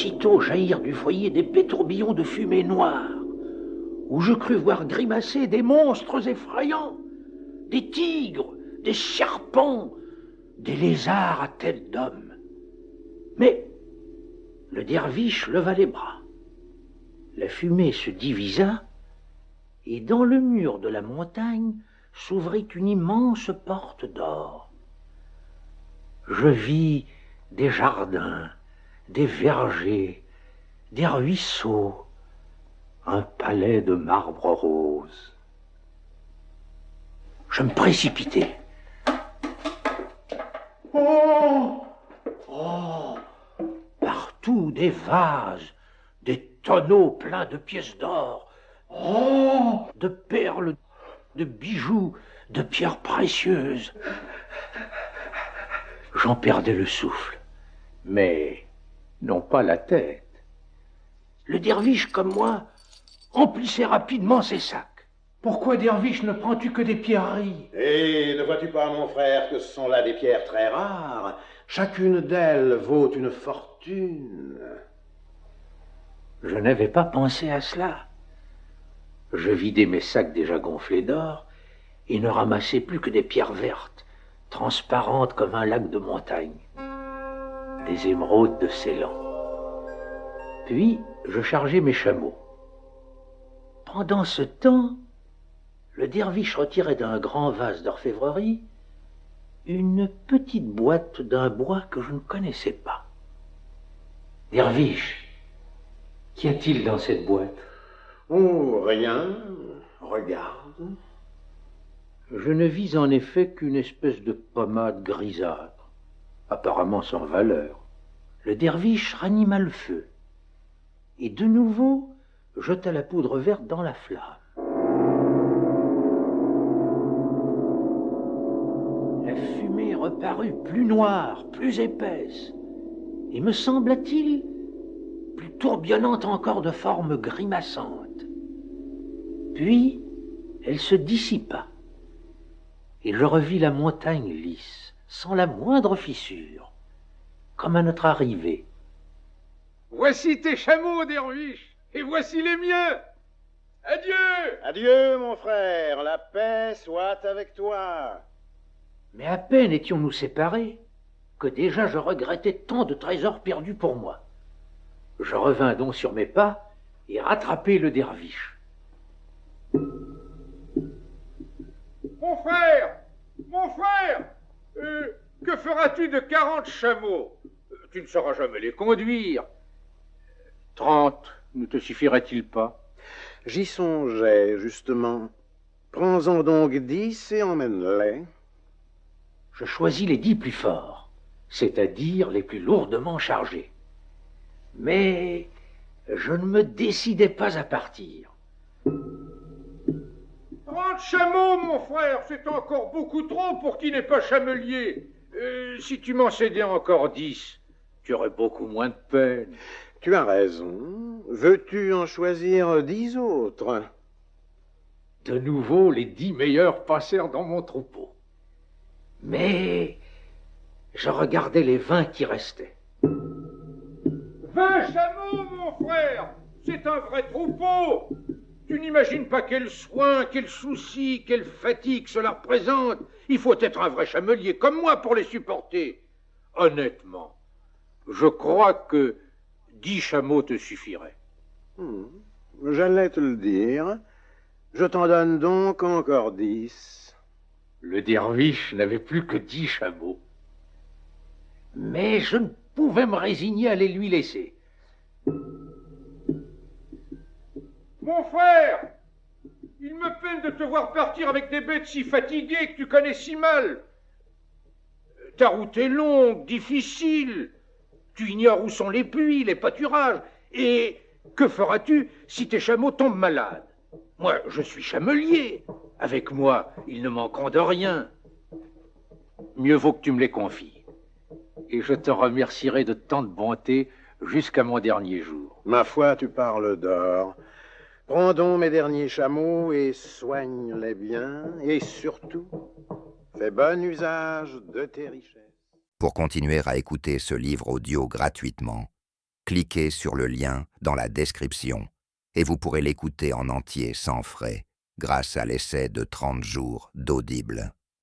aussitôt jaillir du foyer d'épais tourbillons de fumée noire, où je crus voir grimacer des monstres effrayants, des tigres, des serpents, des lézards à tête d'homme. Mais le derviche leva les bras. La fumée se divisa, et dans le mur de la montagne s'ouvrit une immense porte d'or. Je vis des jardins, des vergers, des ruisseaux, un palais de marbre rose. Je me précipitai. Oh! Oh! Partout des vases, des tonneaux pleins de pièces d'or, oh! De perles, de bijoux, de pierres précieuses. J'en perdais le souffle, mais non pas la tête. Le derviche, comme moi, emplissait rapidement ses sacs. Pourquoi, derviche, ne prends-tu que des pierreries? Et ne vois-tu pas, mon frère, que ce sont là des pierres très rares? Chacune d'elles vaut une fortune. Je n'avais pas pensé à cela. Je vidai mes sacs déjà gonflés d'or et ne ramassai plus que des pierres vertes, transparentes comme un lac de montagne, des émeraudes de Ceylan. Puis je chargeai mes chameaux. Pendant ce temps, le derviche retirait d'un grand vase d'orfèvrerie une petite boîte d'un bois que je ne connaissais pas. Derviche, qu'y a-t-il dans cette boîte? Oh, rien. Regarde. Je ne vis en effet qu'une espèce de pommade grisâtre, apparemment sans valeur. Le derviche ranima le feu, et de nouveau jeta la poudre verte dans la flamme. La fumée reparut plus noire, plus épaisse, et me sembla-t-il plus tourbillonnante encore de formes grimaçantes. Puis elle se dissipa, et je revis la montagne lisse, sans la moindre fissure, comme à notre arrivée. Voici tes chameaux, derviche, et voici les miens. Adieu! Adieu, mon frère, la paix soit avec toi. Mais à peine étions-nous séparés que déjà je regrettais tant de trésors perdus pour moi. Je revins donc sur mes pas et rattrapai le derviche. Mon frère, que feras-tu de 40 chameaux? Tu ne sauras jamais les conduire. 30 ne te suffirait-il pas? J'y songeais, justement. Prends-en donc 10 et emmène-les. Je choisis les 10 plus forts, c'est-à-dire les plus lourdement chargés. Mais je ne me décidais pas à partir. 30 chameaux, mon frère, c'est encore beaucoup trop pour qui n'est pas chamelier. Si tu m'en cédais encore 10, tu aurais beaucoup moins de peine. Tu as raison. Veux-tu en choisir 10 autres? De nouveau, les 10 meilleurs passèrent dans mon troupeau. Mais je regardais les 20 qui restaient. 20 chameaux, mon frère, c'est un vrai troupeau. Tu n'imagines pas quel soin, quel souci, quelle fatigue cela représente. Il faut être un vrai chamelier comme moi pour les supporter. Honnêtement, je crois que 10 chameaux te suffiraient. J'allais te le dire. Je t'en donne donc encore 10. Le derviche n'avait plus que 10 chameaux. Mais je ne pouvais me résigner à les lui laisser. Mon frère, il me peine de te voir partir avec des bêtes si fatiguées que tu connais si mal. Ta route est longue, difficile. Tu ignores où sont les puits, les pâturages. Et que feras-tu si tes chameaux tombent malades? Moi, je suis chamelier. Avec moi, ils ne manqueront de rien. Mieux vaut que tu me les confies. Et je te remercierai de tant de bonté jusqu'à mon dernier jour. Ma foi, tu parles d'or. Prends donc mes derniers chameaux et soigne-les bien. Et surtout, fais bon usage de tes richesses. Pour continuer à écouter ce livre audio gratuitement, cliquez sur le lien dans la description et vous pourrez l'écouter en entier sans frais grâce à l'essai de 30 jours d'Audible.